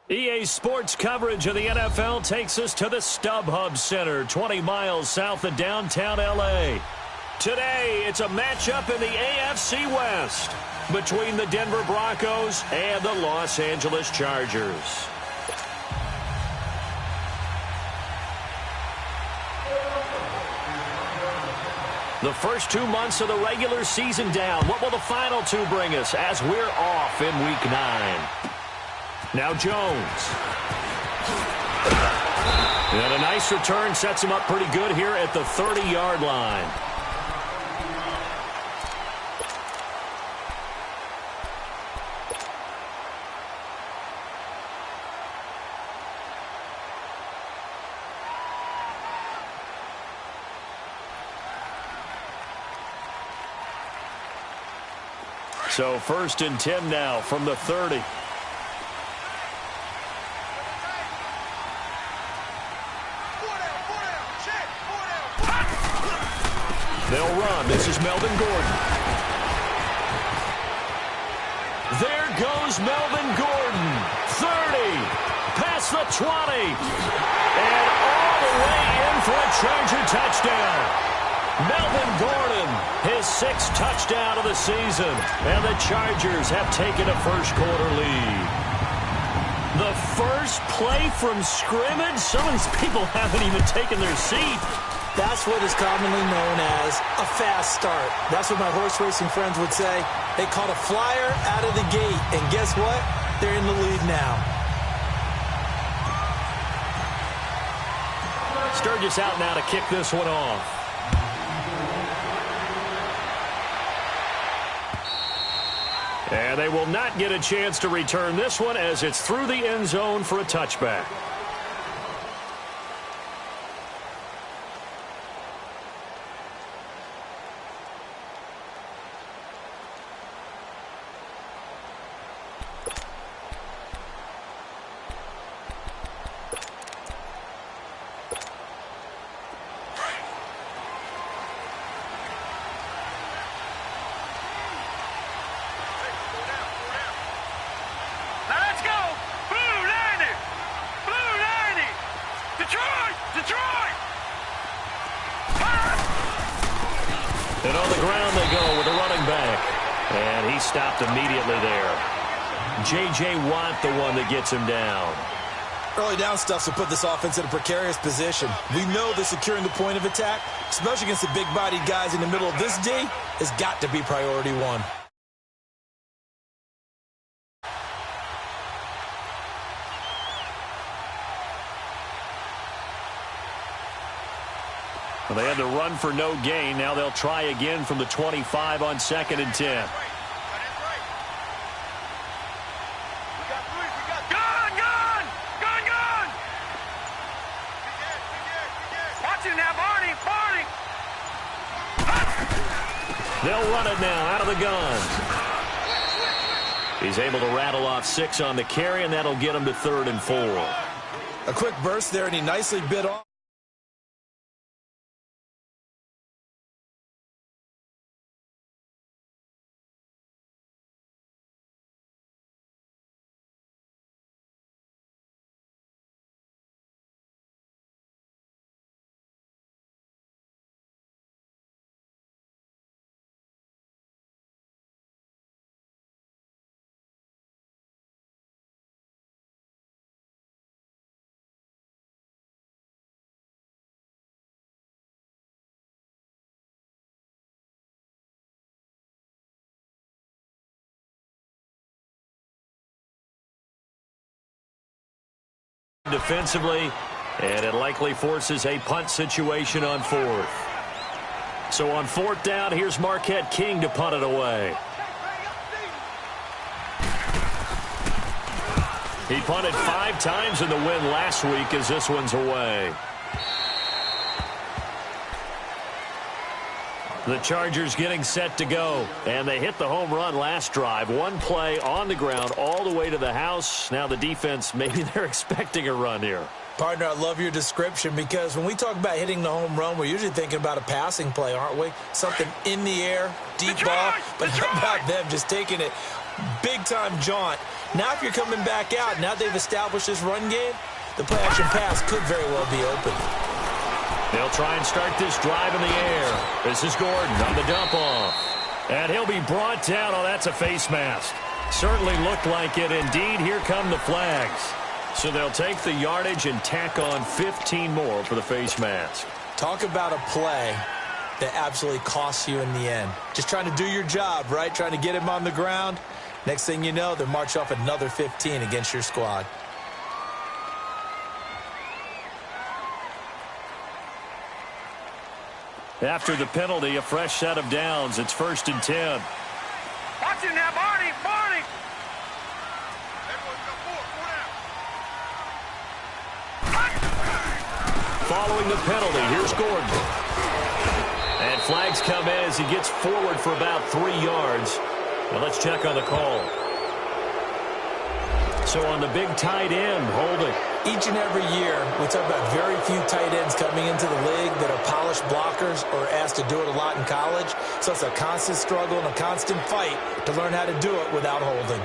EA Sports coverage of the NFL takes us to the StubHub Center, 20 miles south of downtown L.A. Today, it's a matchup in the AFC West between the Denver Broncos and the Los Angeles Chargers. The first 2 months of the regular season down. What will the final two bring us as we're off in Week 9? Now Jones. And a nice return sets him up pretty good here at the 30-yard line. So 1st and 10 now from the 30. They'll run. This is Melvin Gordon. There goes Melvin Gordon. 30. Past the 20. And all the way in for a Charger touchdown. Melvin Gordon, his 6th touchdown of the season. And the Chargers have taken a first-quarter lead. The first play from scrimmage. Some of these people haven't even taken their seat. That's what is commonly known as a fast start. That's what my horse racing friends would say. They caught a flyer out of the gate, and guess what? They're in the lead now. Sturgis out now to kick this one off. And they will not get a chance to return this one as it's through the end zone for a touchback. And on the ground they go with a running back. And he stopped immediately there. J.J. Watt, the one that gets him down. Early down stuff to put this offense in a precarious position. We know that securing the point of attack, especially against the big-bodied guys in the middle of this D, has got to be priority one. Well, they had to run for no gain. Now they'll try again from the 25 on 2nd and 10. Watch it now, Barney. They'll run it now out of the gun. He's able to rattle off 6 on the carry, and that'll get him to 3rd and 4. A quick burst there, and he nicely bit off. Defensively, and it likely forces a punt situation on 4th. So on 4th down, here's Marquette King to punt it away. He punted 5 times in the win last week as this one's away. The Chargers getting set to go. And they hit the home run last drive. One play on the ground all the way to the house. Now the defense, maybe they're expecting a run here. Partner, I love your description because when we talk about hitting the home run, we're usually thinking about a passing play, aren't we? Something in the air, deep ball. But how about them just taking it big-time jaunt? Now if you're coming back out, now they've established this run game, the play-action pass could very well be open. They'll try and start this drive in the air. This is Gordon on the dump-off. And he'll be brought down. Oh, that's a face mask. Certainly looked like it. Indeed, here come the flags. So they'll take the yardage and tack on 15 more for the face mask. Talk about a play that absolutely costs you in the end. Just trying to do your job, right? Trying to get him on the ground. Next thing you know, they march off another 15 against your squad. After the penalty, a fresh set of downs. It's 1st and 10. Watch it now, Barney. Barney. Following the penalty, here's Gordon. And flags come in as he gets forward for about 3 yards. Now let's check on the call. So on the big tight end, holding. Each and every year, we talk about very few tight ends coming into the league that are polished blockers or asked to do it a lot in college. So it's a constant struggle and a constant fight to learn how to do it without holding.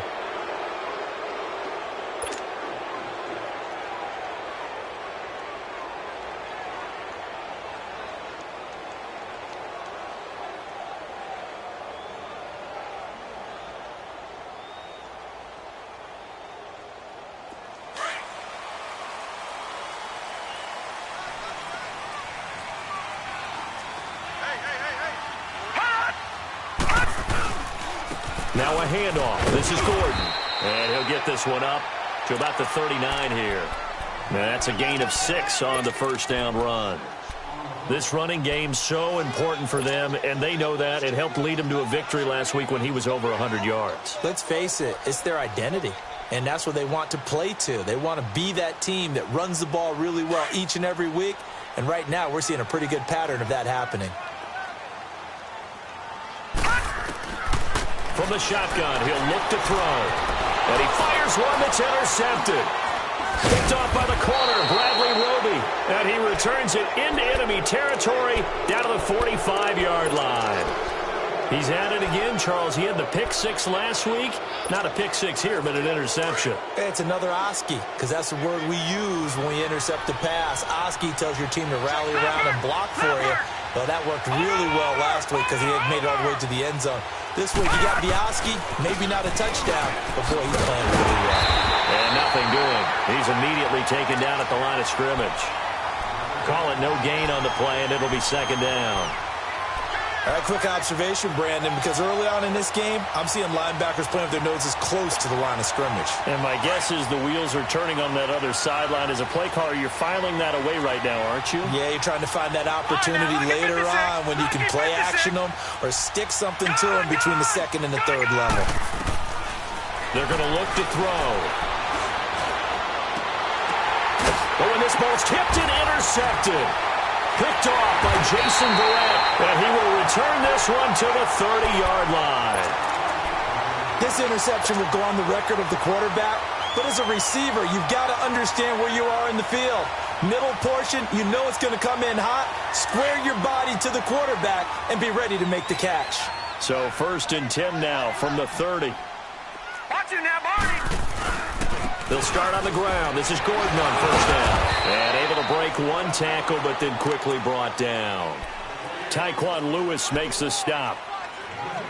Now a handoff. This is Gordon. And he'll get this one up to about the 39 here. Now that's a gain of 6 on the first down run. This running game so important for them, and they know that. It helped lead them to a victory last week when he was over 100 yards. Let's face it, it's their identity. And that's what they want to play to. They want to be that team that runs the ball really well each and every week. And right now, we're seeing a pretty good pattern of that happening. From the shotgun, he'll look to throw. And he fires one that's intercepted. Picked off by the corner, Bradley Roby. And he returns it into enemy territory down to the 45-yard line. He's at it again, Charles. He had the pick 6 last week. Not a pick 6 here, but an interception. It's another Oski, because that's the word we use when we intercept the pass. Oski tells your team to rally around and block for you. Well, that worked really well last week because he had made it all the way to the end zone. This week, you got Bioski, maybe not a touchdown, but boy, he's playing really well. And nothing doing. He's immediately taken down at the line of scrimmage. Call it no gain on the play, and it'll be 2nd down. All right, quick observation, Brandon, because early on in this game, I'm seeing linebackers playing with their noses close to the line of scrimmage. And my guess is the wheels are turning on that other sideline. As a play caller, you're filing that away right now, aren't you? Yeah, you're trying to find that opportunity later on when you can play action them or stick something to them between the 2nd and the 3rd level. They're going to look to throw. Oh, and this ball's tipped and intercepted. Picked off by Jason Verrett, and he will return this one to the 30-yard line. This interception will go on the record of the quarterback, but as a receiver, you've got to understand where you are in the field. Middle portion, you know it's going to come in hot. Square your body to the quarterback and be ready to make the catch. So 1st and 10 now from the 30. Watch it now, Barney. They'll start on the ground. This is Gordon on 1st down. And able to break one tackle, but then quickly brought down. Tyquan Lewis makes the stop.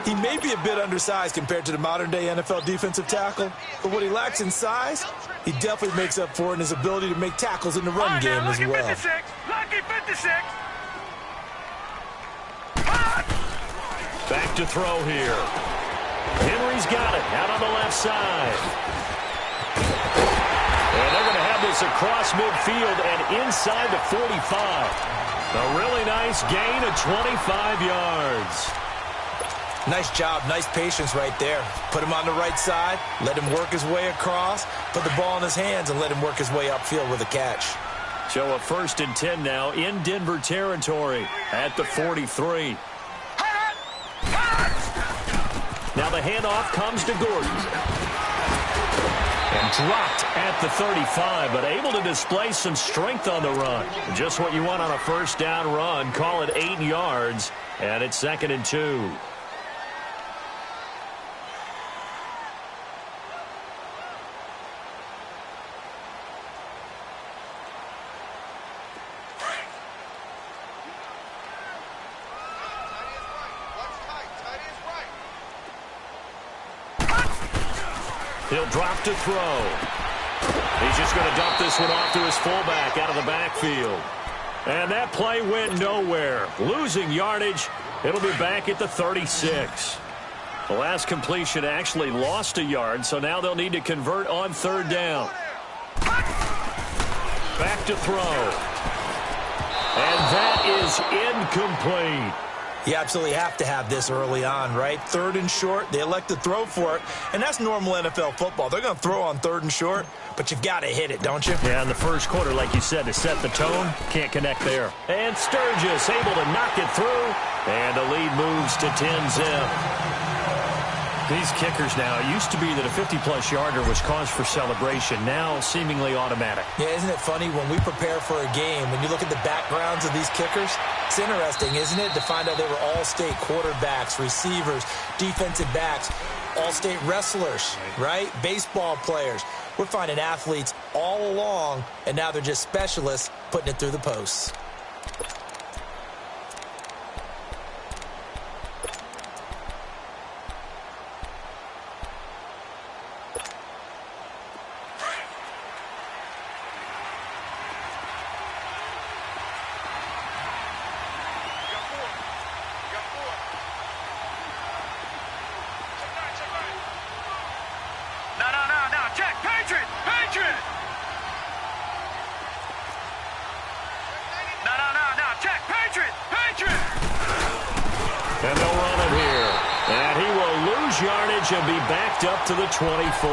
He may be a bit undersized compared to the modern-day NFL defensive tackle, but what he lacks in size, he definitely makes up for in his ability to make tackles in the run game as well. 56. Lucky 56. Back to throw here. Henry's got it out on the left side. And they're going to have this across midfield and inside the 45. A really nice gain of 25 yards. Nice job, nice patience right there. Put him on the right side, let him work his way across, put the ball in his hands, and let him work his way upfield with a catch. So a 1st and 10 now in Denver territory at the 43. handoff comes to Gordon. And dropped at the 35, but able to display some strength on the run. Just what you want on a first down run. Call it 8 yards, and it's 2nd and 2. He'll drop to throw. He's just going to dump this one off to his fullback out of the backfield. And that play went nowhere. Losing yardage. It'll be back at the 36. The last completion actually lost a yard, so now they'll need to convert on 3rd down. Back to throw. And that is incomplete. You absolutely have to have this early on, right? 3rd and short, they elect to throw for it, and that's normal NFL football. They're going to throw on 3rd and short, but you've got to hit it, don't you? Yeah, in the first quarter, like you said, to set the tone, can't connect there. And Sturgis able to knock it through, and the lead moves to 10-zip. These kickers now, it used to be that a 50-plus yarder was cause for celebration. Now, seemingly automatic. Yeah, isn't it funny when we prepare for a game, when you look at the backgrounds of these kickers, it's interesting, isn't it, to find out they were all-state quarterbacks, receivers, defensive backs, all-state wrestlers, right? Baseball players. We're finding athletes all along, and now they're just specialists putting it through the posts. And they'll run it here. And he will lose yardage and be backed up to the 24.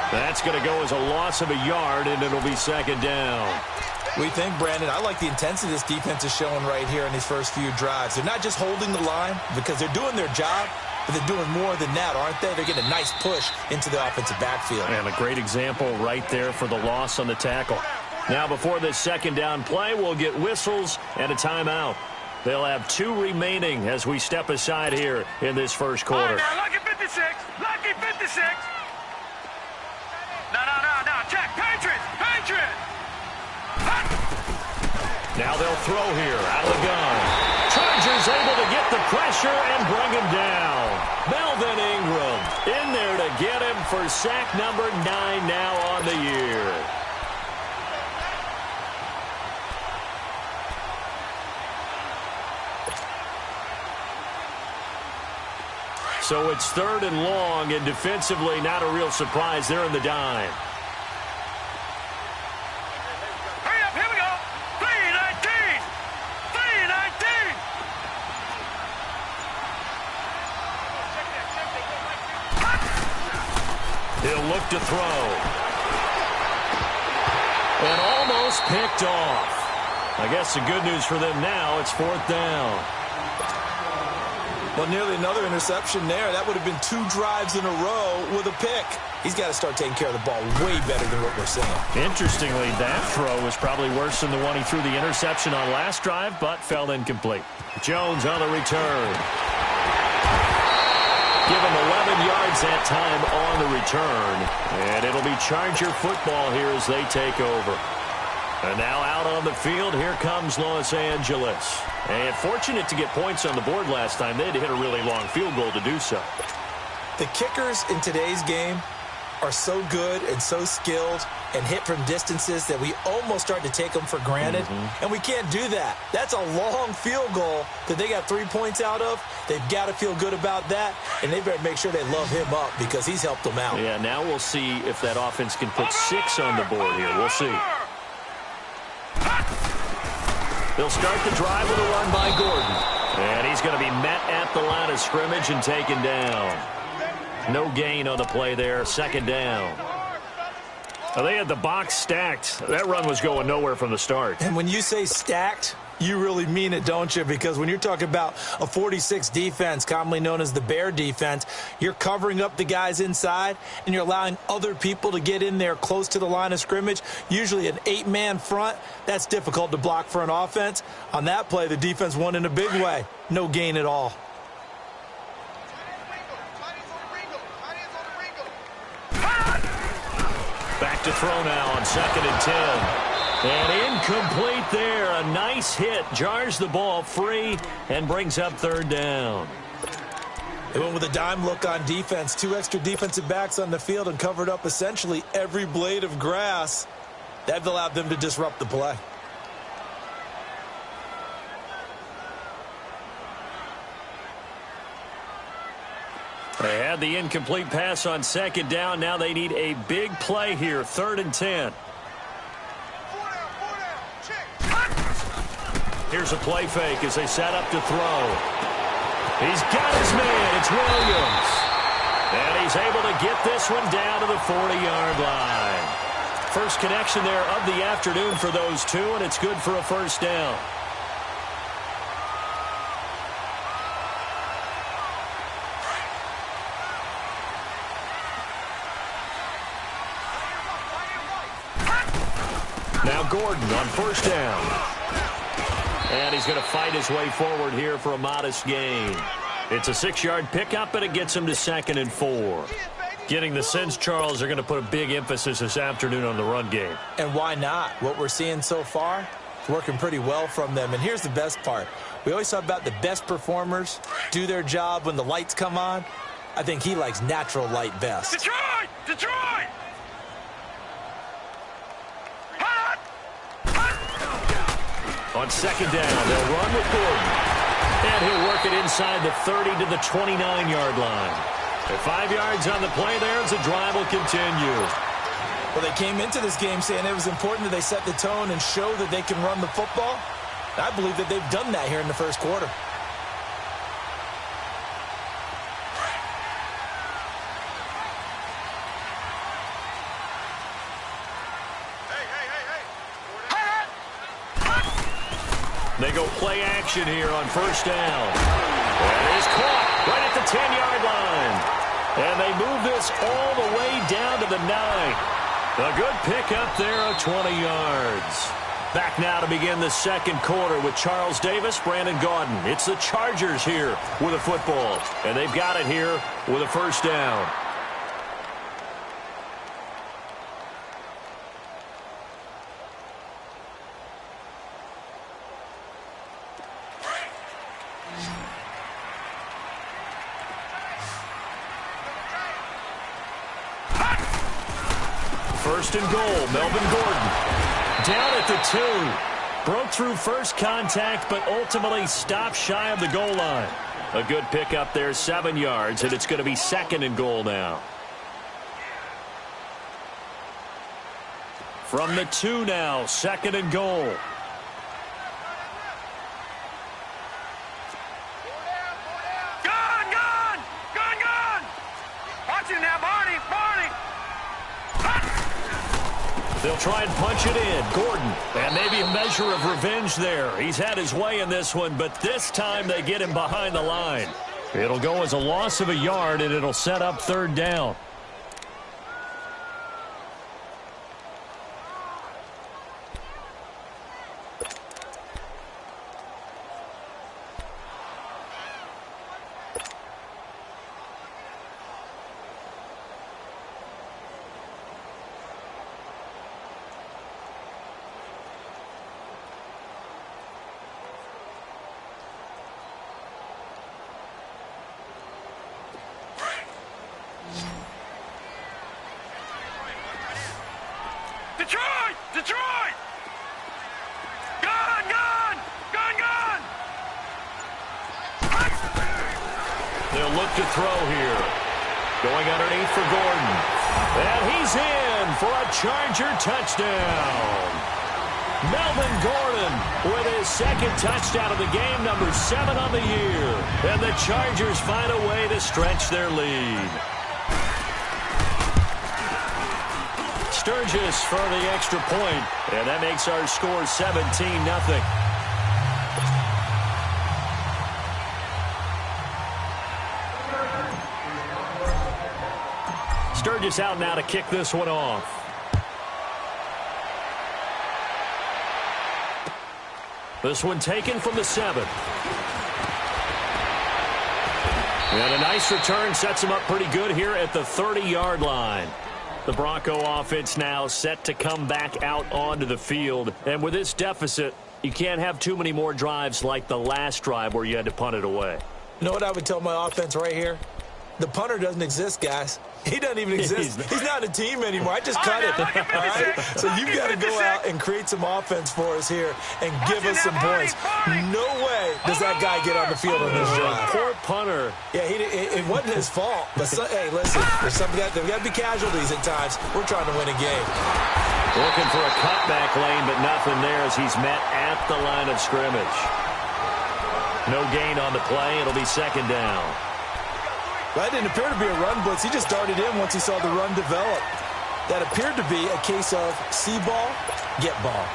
That's going to go as a loss of a yard, and it'll be 2nd down. We think, Brandon, I like the intensity this defense is showing right here in these first few drives. They're not just holding the line because they're doing their job, but they're doing more than that, aren't they? They're getting a nice push into the offensive backfield. And a great example right there for the loss on the tackle. Now, before this 2nd down play, we'll get whistles and a timeout. They'll have 2 remaining as we step aside here in this first quarter. Now, lucky 56. Lucky 56. No. Check. Patriots. Patriots. Now they'll throw here out of the gun. Chargers able to get the pressure and bring him down. Melvin Ingram in there to get him for sack number 9 now on the year. So it's 3rd and long, and defensively not a real surprise. They're in the dime. Hurry up, here we go. 3:19. 3:19. He'll look to throw. And almost picked off. I guess the good news for them now, it's 4th down. Well, nearly another interception there. That would have been 2 drives in a row with a pick. He's got to start taking care of the ball way better than what we're seeing. Interestingly, that throw was probably worse than the one he threw the interception on last drive, but fell incomplete. Jones on the return. Give him 11 yards that time on the return. And it'll be Charger football here as they take over. And now out on the field, here comes Los Angeles. And fortunate to get points on the board last time. They had to hit a really long field goal to do so. The kickers in today's game are so good and so skilled and hit from distances that we almost start to take them for granted. And we can't do that. That's a long field goal that they got 3 points out of. They've got to feel good about that, and they better make sure they love him up because he's helped them out. Yeah, now we'll see if that offense can put 6 on the board here. We'll see. They'll start the drive with a run by Gordon. And he's going to be met at the line of scrimmage and taken down. No gain on the play there. 2nd down. Well, they had the box stacked. That run was going nowhere from the start. And when you say stacked, You really mean it, don't you? Because when you're talking about a 46 defense, commonly known as the Bear defense, you're covering up the guys inside, and you're allowing other people to get in there close to the line of scrimmage, usually an 8-man front. That's difficult to block for an offense. On that play, the defense won in a big way. No gain at all. Back to throw now on 2nd and 10. And incomplete there. A nice hit. Jars the ball free and brings up 3rd down. They went with a dime look on defense. 2 extra defensive backs on the field and covered up essentially every blade of grass. That allowed them to disrupt the play. They had the incomplete pass on 2nd down. Now they need a big play here. 3rd and 10. Here's a play fake as they set up to throw. He's got his man. It's Williams. And he's able to get this one down to the 40-yard line. First connection there of the afternoon for those two, and it's good for a 1st down. Now Gordon on 1st down. And he's going to fight his way forward here for a modest gain. It's a 6-yard pickup, and it gets him to 2nd and 4. Getting the sense, Charles, they're going to put a big emphasis this afternoon on the run game. And why not? What we're seeing so far is working pretty well from them. And here's the best part. We always talk about the best performers do their job when the lights come on. I think he likes natural light best. Detroit! Detroit! On 2nd down, they'll run with Gordon. And he'll work it inside the 30 to the 29-yard line. At 5 yards on the play there as the drive will continue. Well, they came into this game saying it was important that they set the tone and show that they can run the football. And I believe that they've done that here in the 1st quarter. They go play action here on 1st down. And he's caught right at the 10-yard line. And they move this all the way down to the 9. A good pickup there of 20 yards. Back now to begin the 2nd quarter with Charles Davis, Brandon Gaudin. It's the Chargers here with a football. And they've got it here with a 1st down. First and goal, Melvin Gordon. Down at the 2. Broke through first contact, but ultimately stopped shy of the goal line. A good pickup there, 7 yards, and it's going to be 2nd and goal now. From the 2 now, 2nd and goal. They'll try and punch it in. Gordon, and maybe a measure of revenge there. He's had his way in this one, but this time they get him behind the line. It'll go as a loss of a yard, and it'll set up 3rd down. Detroit! Detroit! Gun! Gun! Gun! Gun! They'll look to throw here. Going underneath for Gordon. And he's in for a Charger touchdown. Melvin Gordon with his 2nd touchdown of the game, number 7 on the year. And the Chargers find a way to stretch their lead. Sturgis for the extra point, and that makes our score 17-0. Sturgis out now to kick this one off. This one taken from the 7. And a nice return sets him up pretty good here at the 30-yard line. The Bronco offense now set to come back out onto the field. And with this deficit, you can't have too many more drives like the last drive where you had to punt it away. You know what I would tell my offense right here? The punter doesn't exist, guys. He doesn't even exist. He's not a team anymore. I just cut it. All right? So you've got to go out and create some offense for us here and give us some points. No way does that guy get on the field on this drive. Poor punter. Yeah, it wasn't his fault. But, hey, listen, there's got to be casualties at times. We're trying to win a game. Looking for a cutback lane, but nothing there as he's met at the line of scrimmage. No gain on the play. It'll be second down. That didn't appear to be a run blitz. He just darted in once he saw the run develop. That appeared to be a case of see ball, get ball.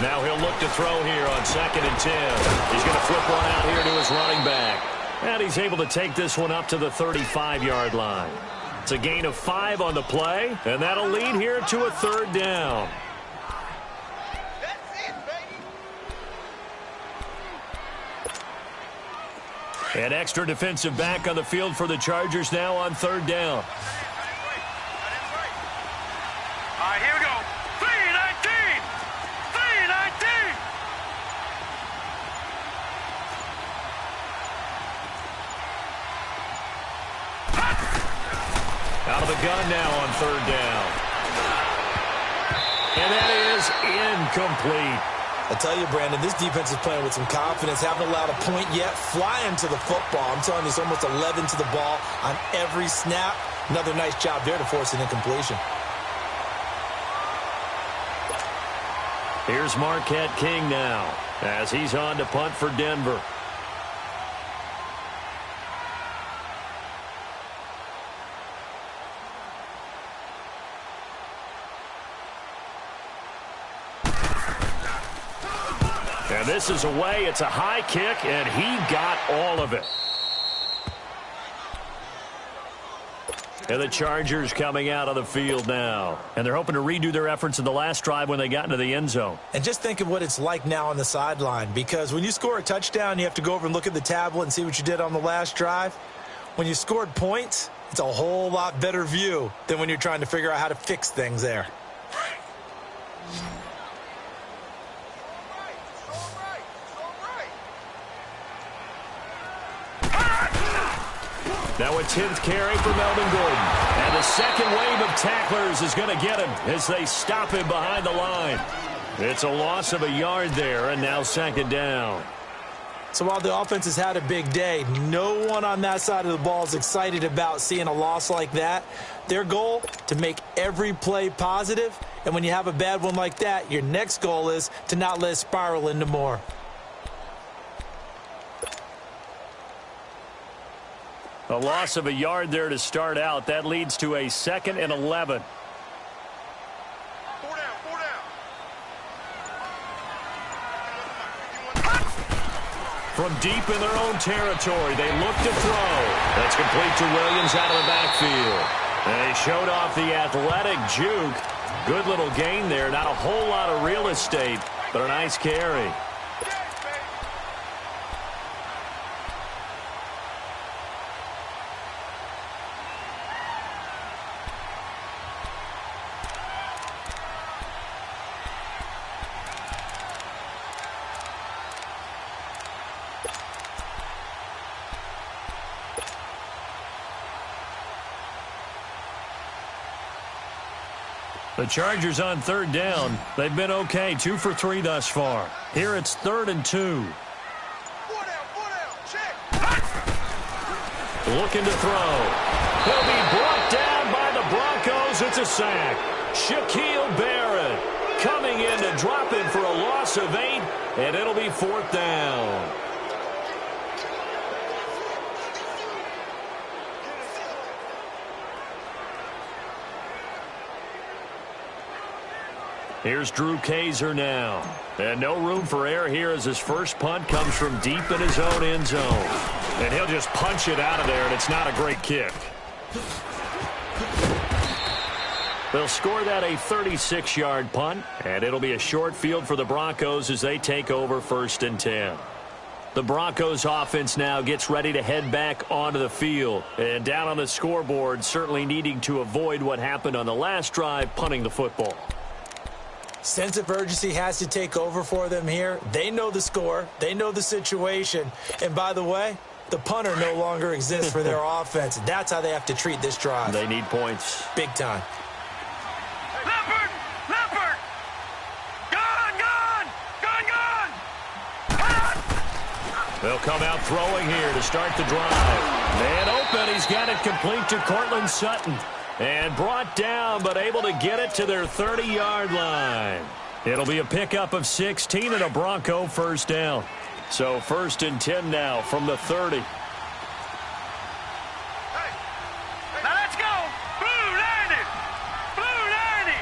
Now he'll look to throw here on 2nd and 10. He's going to flip one out here to his running back. And he's able to take this one up to the 35-yard line. It's a gain of 5 on the play, and that'll lead here to a 3rd down. An extra defensive back on the field for the Chargers now on 3rd down. All right, here we go. 3-19. 3-19. Out of the gun now on 3rd down. And that is incomplete. I tell you, Brandon, this defense is playing with some confidence. Haven't allowed a point yet. Flying to the football. I'm telling you, it's almost 11 to the ball on every snap. Another nice job there to force an incompletion. Here's Marquette King now as he's on to punt for Denver. And this is away. It's a high kick, and he got all of it. And the Chargers coming out of the field now. And they're hoping to redo their efforts in the last drive when they got into the end zone. And just think of what it's like now on the sideline, because when you score a touchdown, you have to go over and look at the tablet and see what you did on the last drive. When you scored points, it's a whole lot better view than when you're trying to figure out how to fix things there. Now a 10th carry for Melvin Gordon. And the second wave of tacklers is going to get him as they stop him behind the line. It's a loss of a yard there, and now 2nd down. So while the offense has had a big day, no one on that side of the ball is excited about seeing a loss like that. Their goal, to make every play positive. And when you have a bad one like that, your next goal is to not let it spiral into more. A loss of a yard there to start out. That leads to a 2nd and 11. 4 down, 4 down. From deep in their own territory, they look to throw. That's complete to Williams out of the backfield. And they showed off the athletic juke. Good little gain there. Not a whole lot of real estate, but a nice carry. The Chargers on 3rd down. They've been okay, 2 for 3 thus far. Here it's 3rd and 2. 4 down, check. Looking to throw. He'll be brought down by the Broncos. It's a sack. Shaquille Barrett coming in to drop him for a loss of 8. and it'll be 4th down. Here's Drew Kaiser now. And no room for error here as his first punt comes from deep in his own end zone. And he'll just punch it out of there, and it's not a great kick. They'll score that a 36-yard punt, and it'll be a short field for the Broncos as they take over 1st and 10. The Broncos offense now gets ready to head back onto the field. And down on the scoreboard, certainly needing to avoid what happened on the last drive, punting the football. Sense of urgency has to take over for them here. They know the score. They know the situation. And by the way, the punter no longer exists for their offense. That's how they have to treat this drive. They need points. Big time. Leopard! Leopard! Gone! Gone! Gone! Gone! Ah! They'll come out throwing here to start the drive. Man open. He's got it complete to Cortland Sutton. And brought down, but able to get it to their 30-yard line. It'll be a pickup of 16 and a Bronco 1st down. So 1st and 10 now from the 30. Hey! Now let's go! Blue 90! Blue 90!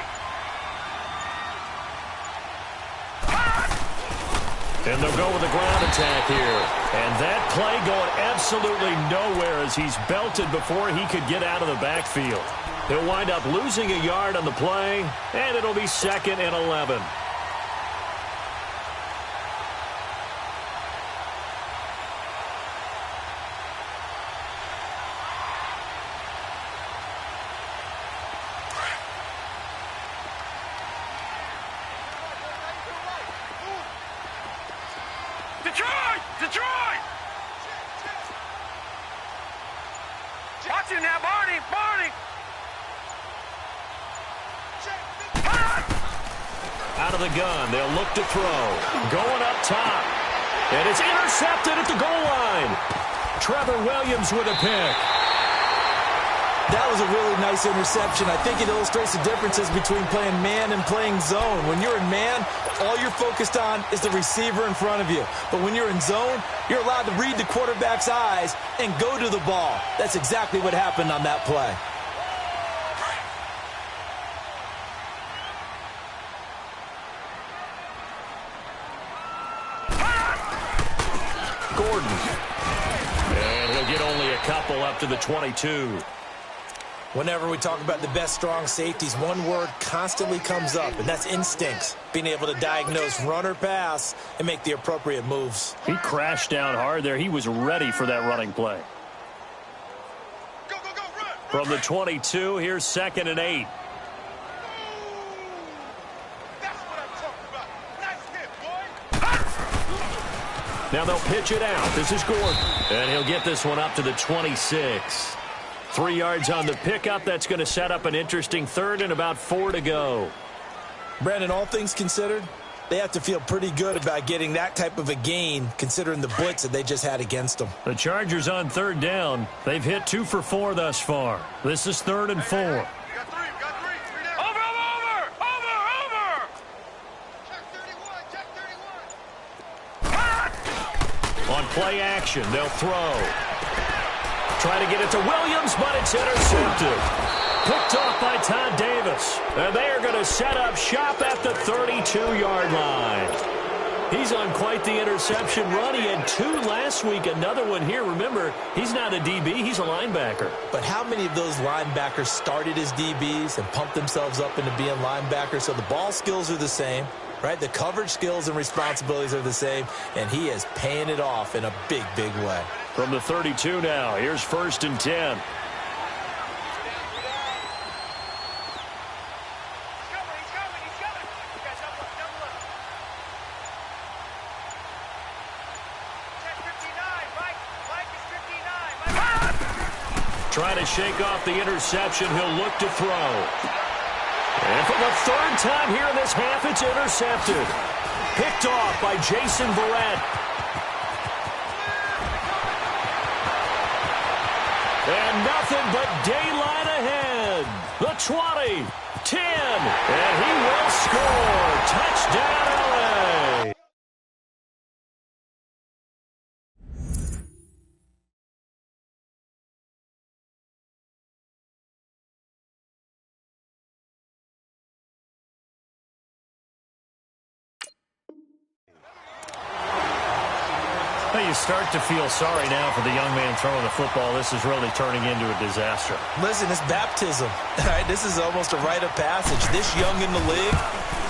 Ah! And they'll go with a ground attack here. And that play going absolutely nowhere as he's belted before he could get out of the backfield. He'll wind up losing a yard on the play, and it'll be 2nd and 11. Detroit! Detroit! Watch it now, Barney! Barney! Out of the gun, they'll look to throw. Going up top. And it's intercepted at the goal line. Trevor Williams with a pick. That was a really nice interception. I think it illustrates the differences between playing man and playing zone. When you're in man, all you're focused on is the receiver in front of you. But when you're in zone, you're allowed to read the quarterback's eyes and go to the ball. That's exactly what happened on that play. Gordon. And he'll get only a couple up to the 22. Whenever we talk about the best strong safeties, one word constantly comes up, and that's instincts. Being able to diagnose run or pass and make the appropriate moves. He crashed down hard there. He was ready for that running play. Go, go, go, run! From the 22, here's 2nd and 8. That's what I'm talking about. Nice hit, boy! Now they'll pitch it out. This is Gordon. And he'll get this one up to the 26. 3 yards on the pickup. That's going to set up an interesting 3rd and about 4 to go. Brandon, all things considered, they have to feel pretty good about getting that type of a gain considering the blitz that they just had against them. The Chargers on 3rd down. They've hit 2 for 4 thus far. This is 3rd and 4. We got three, we got three. Three down. Over, over, over, over! Check 31, check 31. On play action, they'll throw. Try to get it to Williams, but it's intercepted. Picked off by Todd Davis. And they are going to set up shop at the 32-yard line. He's on quite the interception run. He had 2 last week, another one here. Remember, he's not a DB, he's a linebacker. But how many of those linebackers started as DBs and pumped themselves up into being linebackers? So the ball skills are the same, right? The coverage skills and responsibilities are the same, and he is paying it off in a big, big way. From the 32 now, here's 1st and 10. Trying to shake off the interception. He'll look to throw. And for the 3rd time here in this half, it's intercepted. Picked off by Jason Verrett. And nothing but daylight ahead. The 20, 10, and he will score. Touchdown, LA. Well, you start to feel sorry now for the young man throwing the football. This is really turning into a disaster. Listen, it's baptism. All right, this is almost a rite of passage. This young in the league,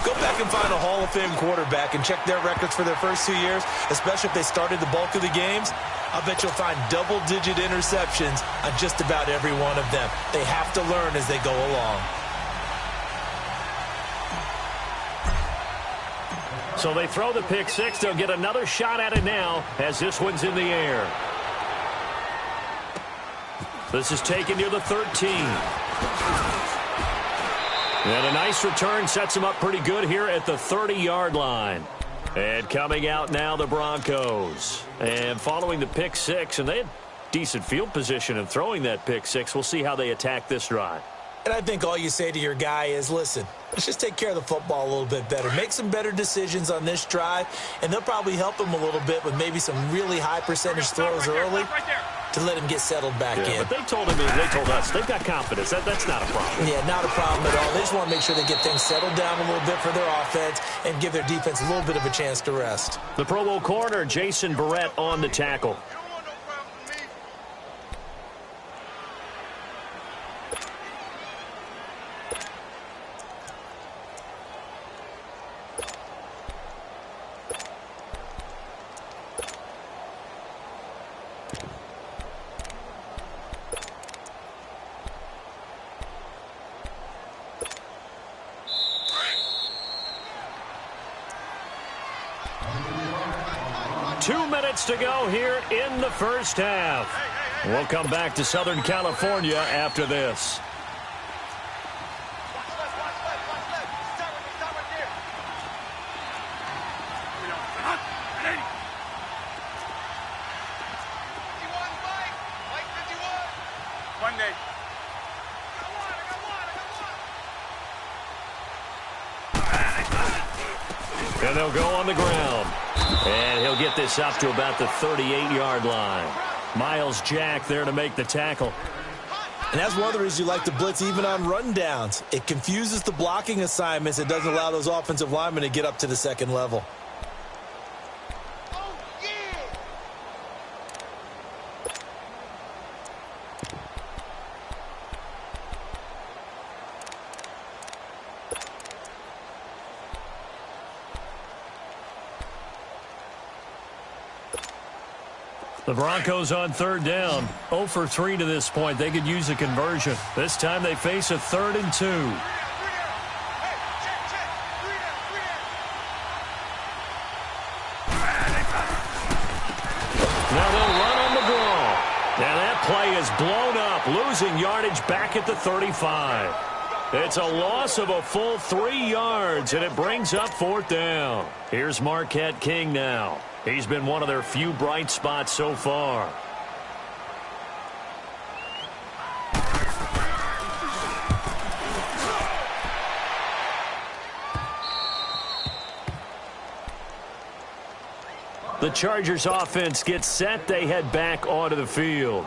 go back and find a Hall of Fame quarterback and check their records for their first 2 years, especially if they started the bulk of the games. I bet you'll find double-digit interceptions on just about every one of them. They have to learn as they go along. So they throw the pick six. They'll get another shot at it now as this one's in the air. This is taken near the 13. And a nice return sets them up pretty good here at the 30-yard line. And coming out now, the Broncos. And following the pick six, and they had decent field position in throwing that pick six. We'll see how they attack this drive. And I think all you say to your guy is, listen, let's just take care of the football a little bit better. Make some better decisions on this drive, and they'll probably help him a little bit with maybe some really high percentage throws early to let him get settled back in. But they told us, they've got confidence. That's not a problem. Yeah, not a problem at all. They just want to make sure they get things settled down a little bit for their offense and give their defense a little bit of a chance to rest. The Pro Bowl corner, Jason Barrett, on the tackle. 2 minutes to go here in the first half. We'll come back to Southern California after this. And they'll go on the ground. And he'll get this up to about the 38-yard line. Miles Jack there to make the tackle. And that's one of the reasons you like to blitz even on rundowns. It confuses the blocking assignments. It doesn't allow those offensive linemen to get up to the second level. The Broncos on third down. 0 for 3 to this point. They could use a conversion. This time they face a 3rd and 2. Now they'll run on the draw. Now that play is blown up, losing yardage back at the 35. It's a loss of a full 3 yards, and it brings up 4th down. Here's Marquette King now. He's been one of their few bright spots so far. The Chargers offense gets set. They head back onto the field.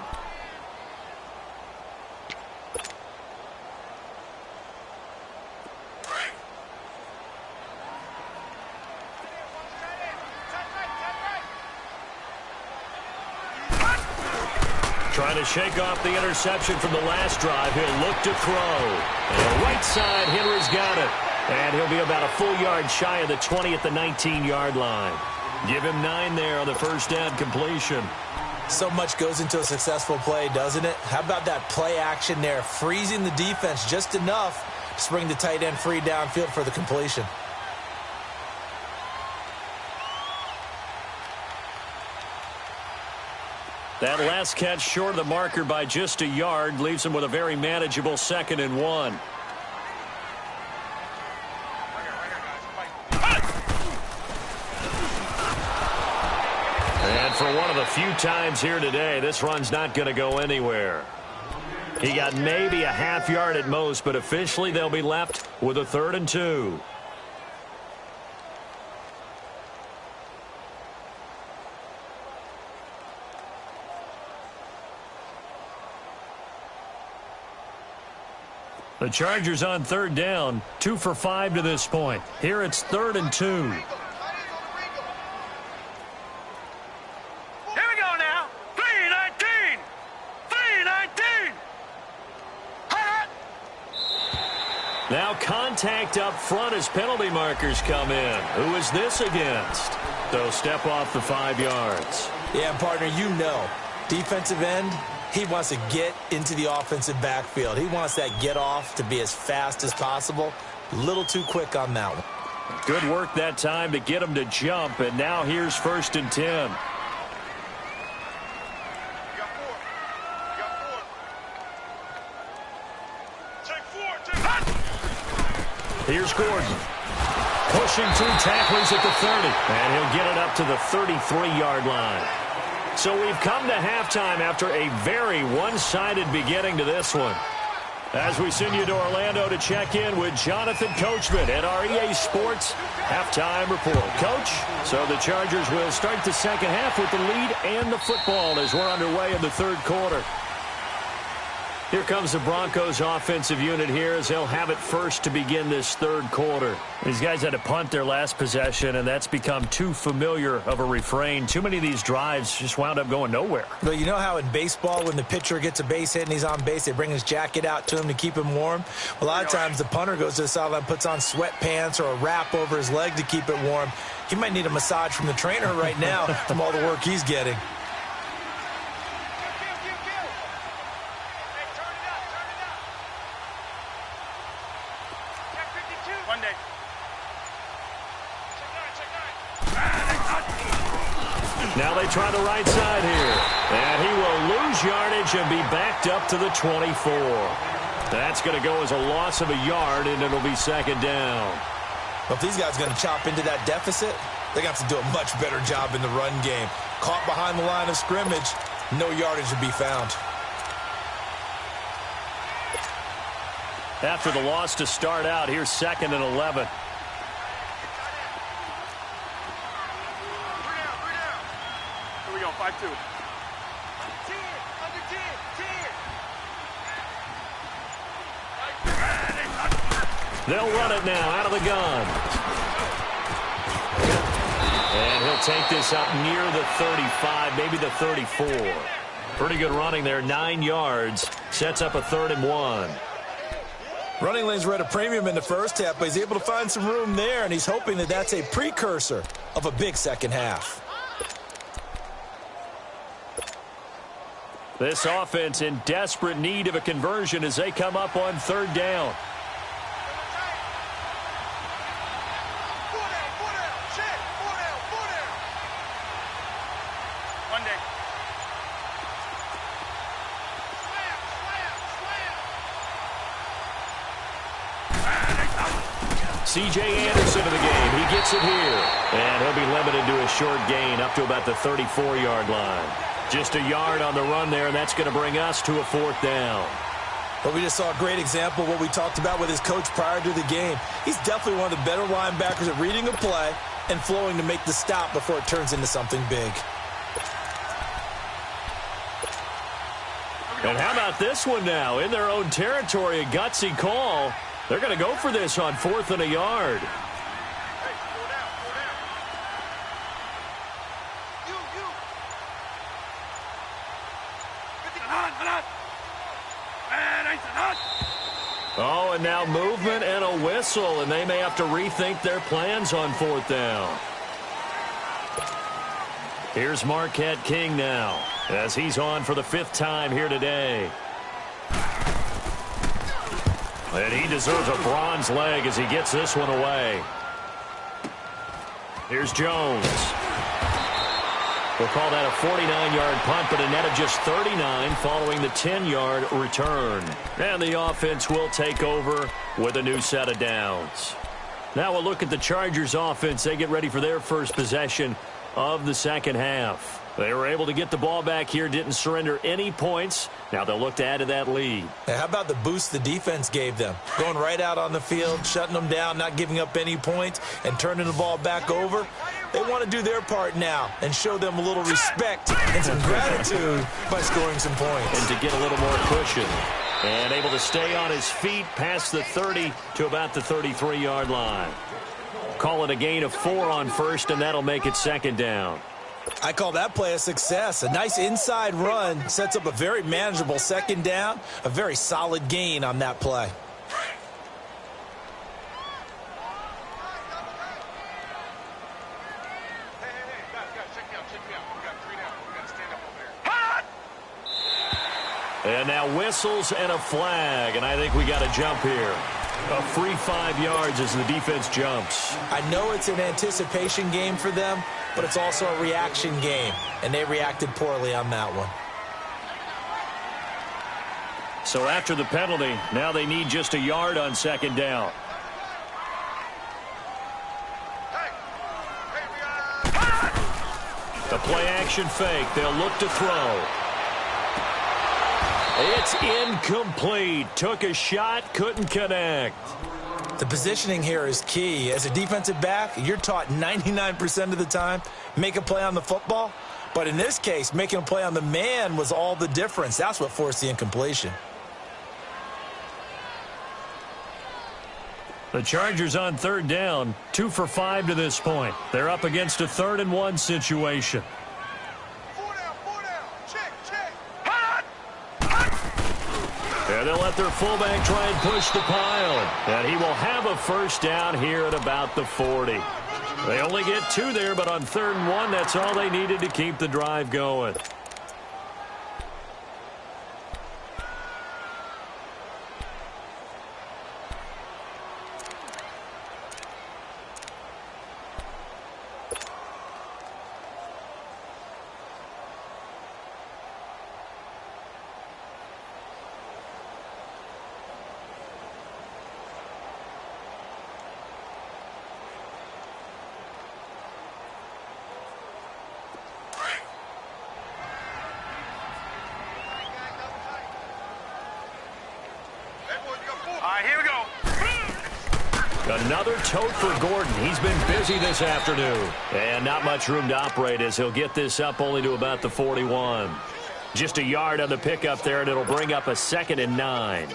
Trying to shake off the interception from the last drive. He'll look to throw. And right side, Henry's got it. And he'll be about a full yard shy of the 20 at the 19-yard line. Give him 9 there on the first down completion. So much goes into a successful play, doesn't it? How about that play action there? Freezing the defense just enough to bring the tight end free downfield for the completion. That last catch short of the marker by just a yard leaves him with a very manageable 2nd and 1. And for one of the few times here today, this run's not going to go anywhere. He got maybe a half yard at most, but officially they'll be left with a 3rd and 2. The Chargers on third down, 2 for 5 to this point. Here it's 3rd and 2. contact up front as penalty markers come in. Who is this against? They'll step off the 5 yards. Yeah, partner, you know, defensive end, he wants to get into the offensive backfield. He wants that get off to be as fast as possible. A little too quick on that one. Good work that time to get him to jump, and now here's 1st and 10. Here's Gordon. Pushing 2 tacklers at the 30. And he'll get it up to the 33-yard line. So we've come to halftime after a very one-sided beginning to this one. As we send you to Orlando to check in with Jonathan Coachman at our EA Sports Halftime Report. Coach, so the Chargers will start the second half with the lead and the football as we're underway in the 3rd quarter. Here comes the Broncos offensive unit here as they'll have it first to begin this 3rd quarter. These guys had to punt their last possession, and that's become too familiar of a refrain. Too many of these drives just wound up going nowhere. Well, you know how in baseball when the pitcher gets a base hit and he's on base, they bring his jacket out to him to keep him warm? A lot of times the punter goes to the sideline, puts on sweatpants or a wrap over his leg to keep it warm. He might need a massage from the trainer right now from all the work he's getting. Now they try the right side here. And he will lose yardage and be backed up to the 24. That's going to go as a loss of a yard, and it'll be 2nd down. Well, if these guys are going to chop into that deficit, they're going to have to do a much better job in the run game. Caught behind the line of scrimmage, no yardage to be found. After the loss to start out, here's 2nd and 11. Here we go, 5-2. They'll run it now out of the gun. And he'll take this up near the 35, maybe the 34. Pretty good running there, 9 yards. Sets up a 3rd and 1. Running lanes were at a premium in the first half, but he's able to find some room there, and he's hoping that that's a precursor of a big second half. This offense in desperate need of a conversion as they come up on 3rd down. C.J. Anderson in the game. He gets it here. And he'll be limited to a short gain up to about the 34-yard line. Just a yard on the run there, and that's going to bring us to a 4th down. But we just saw a great example of what we talked about with his coach prior to the game. He's definitely one of the better linebackers at reading a play and flowing to make the stop before it turns into something big. And how about this one now? In their own territory, a gutsy call. They're going to go for this on 4th and a yard. Oh, and now movement and a whistle, and they may have to rethink their plans on 4th down. Here's Marquette King now, as he's on for the 5th time here today. And he deserves a bronze leg as he gets this one away. Here's Jones. We'll call that a 49-yard punt, but a net of just 39 following the 10-yard return. And the offense will take over with a new set of downs. Now we'll look at the Chargers offense. They get ready for their first possession of the second half. They were able to get the ball back here, didn't surrender any points. Now they'll look to add to that lead. Hey, how about the boost the defense gave them? Going right out on the field, shutting them down, not giving up any points, and turning the ball back over. They want to do their part now and show them a little respect and some gratitude by scoring some points. And to get a little more cushion. And able to stay on his feet past the 30 to about the 33-yard line. Call it a gain of 4 on first, and that'll make it 2nd down. I call that play a success. A nice inside run sets up a very manageable 2nd down, a very solid gain on that play. And now whistles and a flag, and I think we got a jump here. A free 5 yards as the defense jumps. I know it's an anticipation game for them, but it's also a reaction game, and they reacted poorly on that one. So after the penalty, now they need just a yard on second down. The play-action fake. They'll look to throw. It's incomplete. Took a shot, couldn't connect. The positioning here is key. As a defensive back, you're taught 99% of the time, make a play on the football. But in this case, making a play on the man was all the difference. That's what forced the incompletion. The Chargers on third down, 2 for 5 to this point. They're up against a 3rd and 1 situation. 4 down. Check. And they'll let their fullback try and push the pile. And he will have a first down here at about the 40. They only get 2 there, but on 3rd and 1, that's all they needed to keep the drive going. All right, here we go. Another tote for Gordon. He's been busy this afternoon. And not much room to operate as he'll get this up only to about the 41. Just a yard on the pickup there, and it'll bring up a 2nd and 9.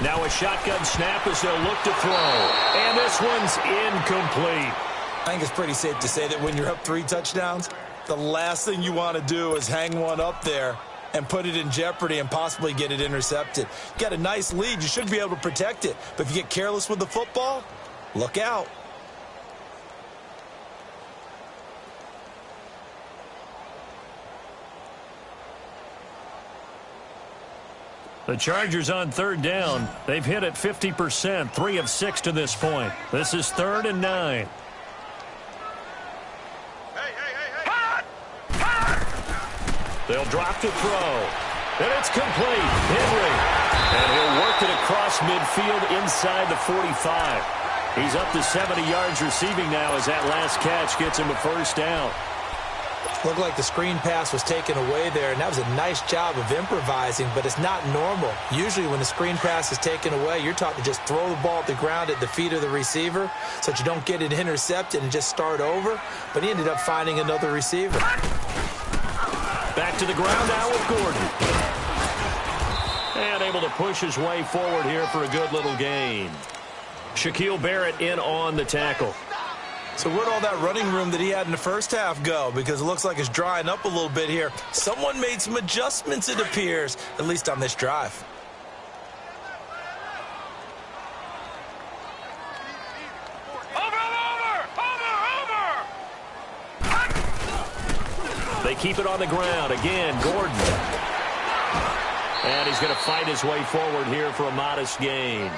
Now a shotgun snap as they'll look to throw. And this one's incomplete. I think it's pretty safe to say that when you're up 3 touchdowns, the last thing you want to do is hang one up there and put it in jeopardy and possibly get it intercepted. You got a nice lead. You should be able to protect it. But if you get careless with the football, look out. The Chargers on third down. They've hit it 50%, 3 of 6 to this point. This is 3rd and 9. They'll drop to throw. And it's complete. Henry. And he'll work it across midfield inside the 45. He's up to 70 yards receiving now as that last catch gets him a first down. Looked like the screen pass was taken away there, and that was a nice job of improvising, but it's not normal. Usually when the screen pass is taken away, you're taught to just throw the ball at the ground at the feet of the receiver so that you don't get it intercepted and just start over, but he ended up finding another receiver. Back to the ground now with Gordon. And able to push his way forward here for a good little gain. Shaquille Barrett in on the tackle. So where'd all that running room that he had in the first half go? Because it looks like it's drying up a little bit here. Someone made some adjustments, it appears, at least on this drive. They keep it on the ground. Again, Gordon. And he's going to fight his way forward here for a modest gain.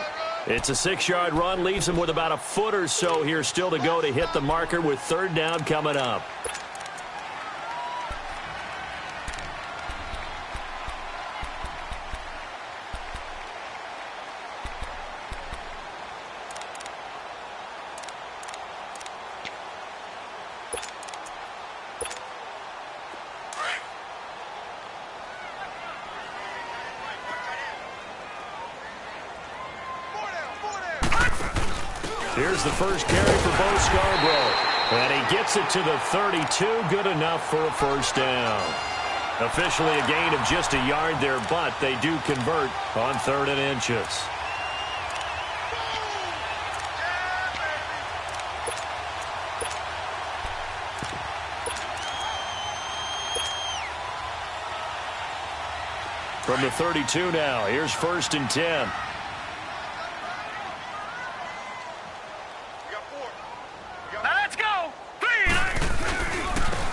It's a 6-yard run, leaves him with about a foot or so here still to go to hit the marker with third down coming up. Here's the first carry for Bo Scarborough. And he gets it to the 32. Good enough for a first down. Officially a gain of just a yard there, but they do convert on 3rd and inches. From the 32 now, here's 1st and 10.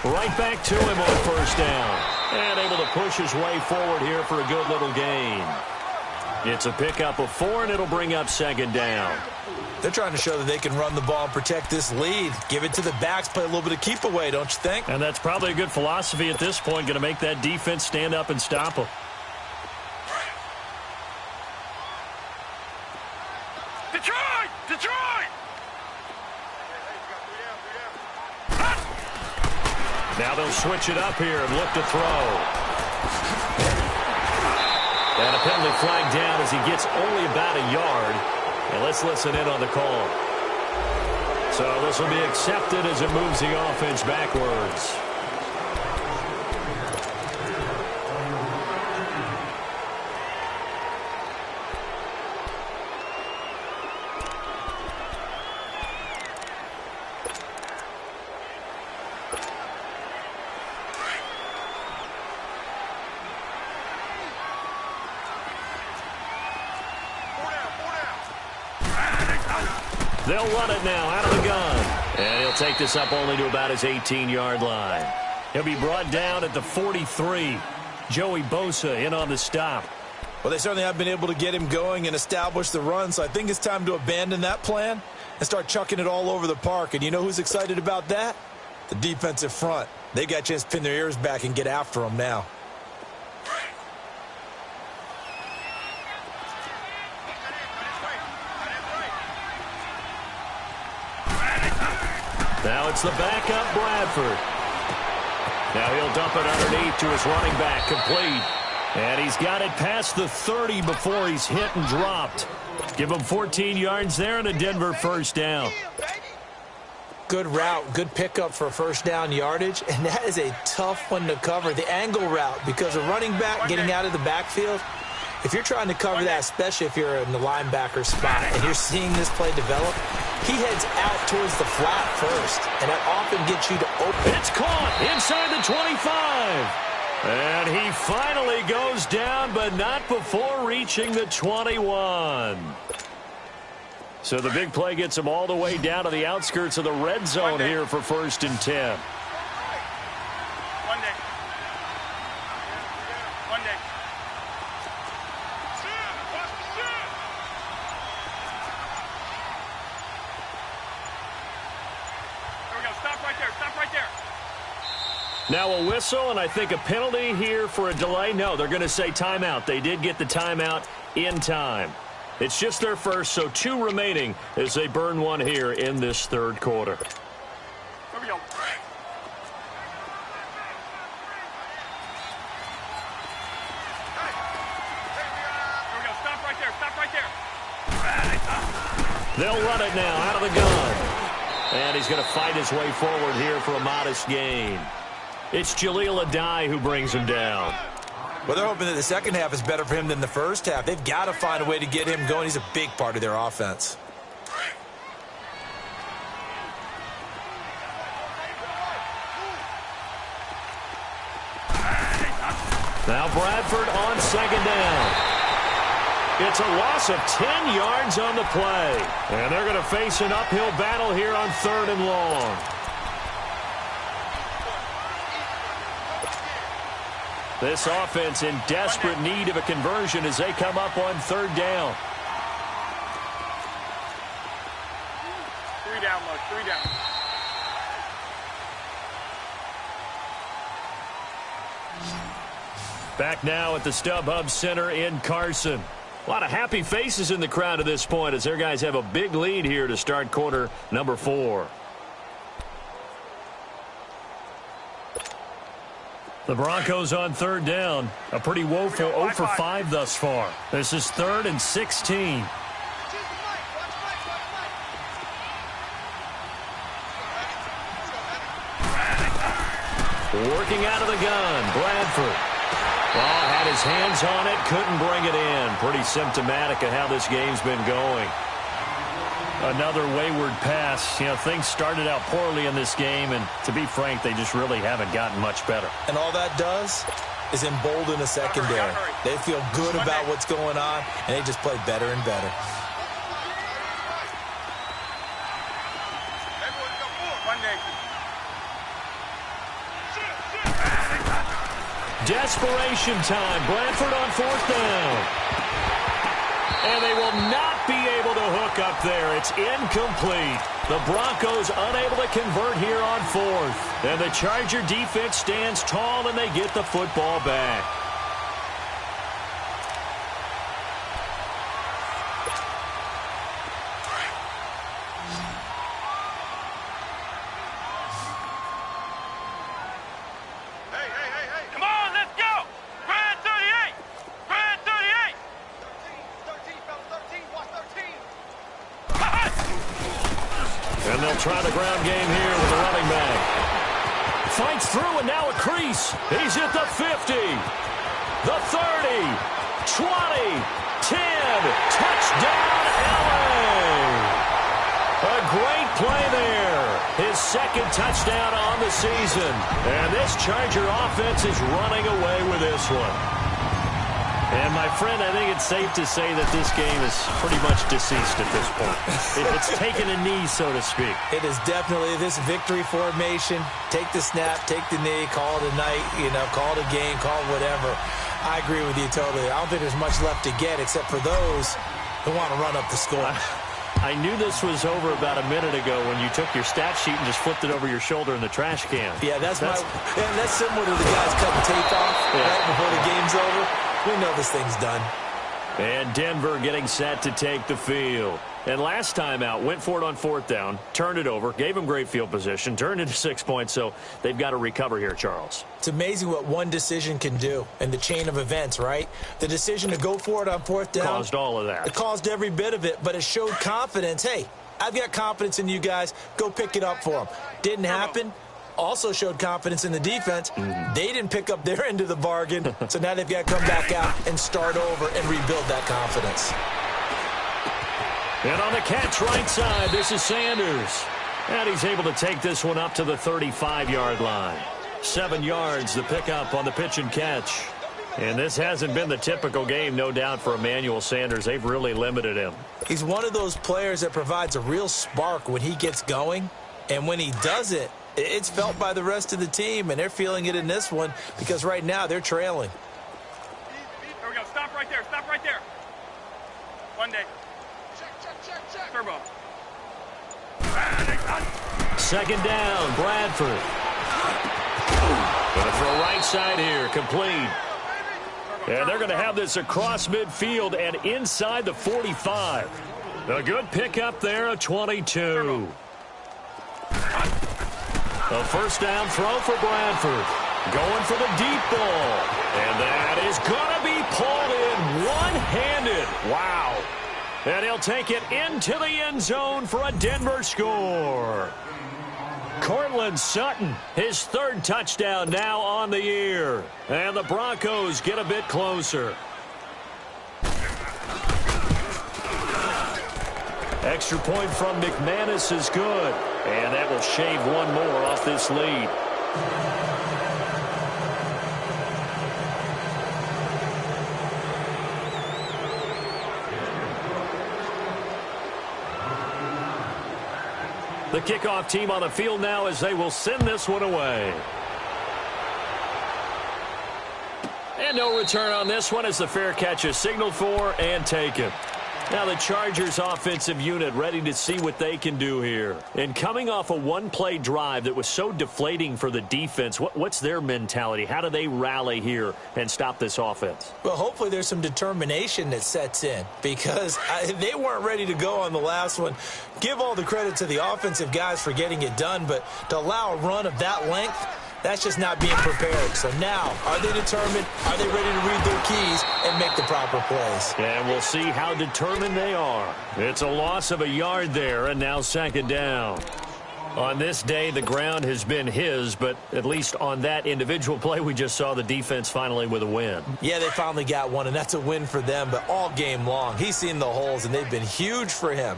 Right back to him on 1st down. And able to push his way forward here for a good little gain. It's a pickup of 4, and it'll bring up 2nd down. They're trying to show that they can run the ball and protect this lead. Give it to the backs, play a little bit of keep away, don't you think? And that's probably a good philosophy at this point, going to make that defense stand up and stop them. Detroit! Detroit! Now they'll switch it up here and look to throw. And a penalty flag down as he gets only about a yard. And let's listen in on the call. So this will be accepted as it moves the offense backwards. They'll run it now out of the gun. And he'll take this up only to about his 18-yard line. He'll be brought down at the 43. Joey Bosa in on the stop. Well, they certainly have been able to get him going and establish the run, so I think it's time to abandon that plan and start chucking it all over the park. And you know who's excited about that? The defensive front. They got a chance to pin their ears back and get after him now. Now it's the backup Bradford. Now he'll dump it underneath to his running back, complete. And he's got it past the 30 before he's hit and dropped. Give him 14 yards there and a Denver 1st down. Good route, good pickup for 1st down yardage, and that is a tough one to cover. The angle route, because a running back getting out of the backfield, if you're trying to cover that, especially if you're in the linebacker spot and you're seeing this play develop, he heads out towards the flat first, and that often gets you to open. It's caught inside the 25. And he finally goes down, but not before reaching the 21. So the big play gets him all the way down to the outskirts of the red zone here for 1st and 10. Now a whistle, and I think a penalty here for a delay. No, they're going to say timeout. They did get the timeout in time. It's just their first, so 2 remaining as they burn one here in this 3rd quarter. Here we go. Stop right there. Stop right there. They'll run it now out of the gun. And he's going to fight his way forward here for a modest gain. It's Jaleel Adai who brings him down. Well, they're hoping that the second half is better for him than the first half. They've got to find a way to get him going. He's a big part of their offense. Now Bradford on 2nd down. It's a loss of 10 yards on the play. And they're going to face an uphill battle here on 3rd and long. This offense in desperate need of a conversion as they come up on 3rd down. 3 down, look, 3 down. Back now at the StubHub Center in Carson. A lot of happy faces in the crowd at this point as their guys have a big lead here to start quarter number 4. The Broncos on 3rd down. A pretty woeful 0 for 5 thus far. This is 3rd and 16. Working out of the gun, Bradford. Well, had his hands on it, couldn't bring it in. Pretty symptomatic of how this game's been going. Another wayward pass. You know, things started out poorly in this game, and to be frank, they just really haven't gotten much better. And all that does is embolden the secondary. They feel good about what's going on, and they just play better and better. Desperation time. Bradford on 4th down. And they will not be able to hook up there. It's incomplete. The Broncos unable to convert here on 4th. And the Charger defense stands tall, and they get the football back. And they'll try the ground game here with the running back. Fights through, and now a crease. He's at the 50, the 30, 20, 10. Touchdown, LA. A great play there. His second touchdown on the season. And this Charger offense is running away with this one. And, my friend, I think it's safe to say that this game is pretty much deceased at this point. It's taken a knee, so to speak. It is definitely this victory formation. Take the snap, take the knee, call it a night, call it a game, call it whatever. I agree with you totally. I don't think there's much left to get except for those who want to run up the score. I knew this was over about a minute ago when you took your stat sheet and just flipped it over your shoulder in the trash can. Yeah, that's similar to the guys cutting tape off right before the game's over. We know this thing's done. And Denver getting set to take the field. And last time out, went for it on 4th down, turned it over, gave them great field position, turned into 6 points, so they've got to recover here, Charles. It's amazing what one decision can do in the chain of events, right? The decision to go for it on 4th down. Caused all of that. It caused every bit of it, but it showed confidence. Hey, I've got confidence in you guys. Go pick it up for them. Didn't happen. Also showed confidence in the defense. They didn't pick up their end of the bargain, so now they've got to come back out and start over and rebuild that confidence. And on the catch right side, this is Sanders. And he's able to take this one up to the 35-yard line. 7 yards, the pickup on the pitch and catch. And this hasn't been the typical game, no doubt, for Emmanuel Sanders. They've really limited him. He's one of those players that provides a real spark when he gets going, and when he does it, it's felt by the rest of the team, and they're feeling it in this one because right now they're trailing. There we go. Stop right there. Stop right there. One day. Check. Turbo. Second down, Bradford. Going to throw right side here, complete. And they're going to have this across midfield and inside the 45. A good pickup there, a 22. A first down throw for Bradford. Going for the deep ball. And that is going to be pulled in one-handed. Wow. And he'll take it into the end zone for a Denver score. Courtland Sutton, his 3rd touchdown now on the year. And the Broncos get a bit closer. Extra point from McManus is good. And that will shave one more off this lead. The kickoff team on the field now as they will send this one away. And no return on this one as the fair catch is signaled for and taken. Now the Chargers offensive unit ready to see what they can do here. And coming off a one-play drive that was so deflating for the defense, what's their mentality? How do they rally here and stop this offense? Well, hopefully there's some determination that sets in because they weren't ready to go on the last one. Give all the credit to the offensive guys for getting it done, but to allow a run of that length, that's just not being prepared. So now, are they determined? Are they ready to read their keys and make the proper plays? And we'll see how determined they are. It's a loss of a yard there, and now second down. On this day, the ground has been his, but at least on that individual play, we just saw the defense finally with a win. Yeah, they finally got one, and that's a win for them, but all game long, he's seen the holes, and they've been huge for him.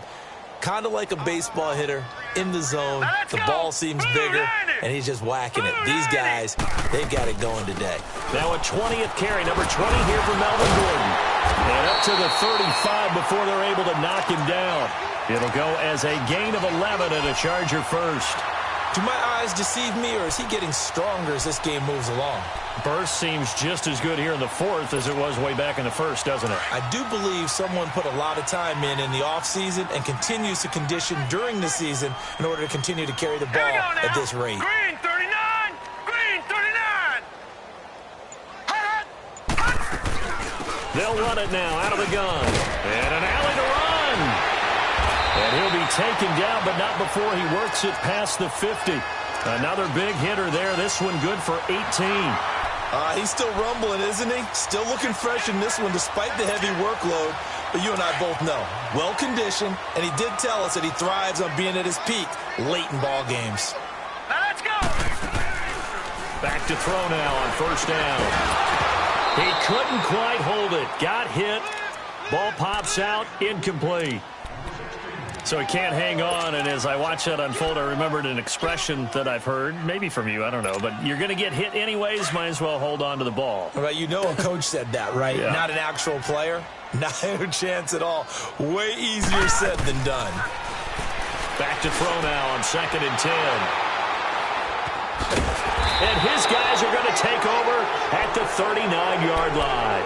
Kind of like a baseball hitter in the zone. The ball seems bigger, and he's just whacking it. These guys, they've got it going today. Now a 20th carry, number 20 here for Melvin Gordon. And up to the 35 before they're able to knock him down. It'll go as a gain of 11 and a Charger first. Do my eyes deceive me, or is he getting stronger as this game moves along? Burst seems just as good here in the fourth as it was way back in the first, doesn't it? I do believe someone put a lot of time in the offseason and continues to condition during the season in order to continue to carry the ball at this rate. Green 39! Green 39! They'll run it now out of the gun. And an alley to run. And he'll be taken down, but not before he works it past the 50. Another big hitter there. This one good for 18. He's still rumbling, isn't he? Still looking fresh in this one despite the heavy workload. But you and I both know, well-conditioned, and he did tell us that he thrives on being at his peak late in ball games. Now let's go! Back to throw now on first down. He couldn't quite hold it. Got hit. Ball pops out. Incomplete. So he can't hang on, and as I watch that unfold, I remembered an expression that I've heard, maybe from you, I don't know, but you're going to get hit anyways, might as well hold on to the ball. Right, you know a coach said that, right? Yeah. Not an actual player. Not a chance at all. Way easier said than done. Back to throw now on 2nd and 10. And his guys are going to take over at the 39-yard line.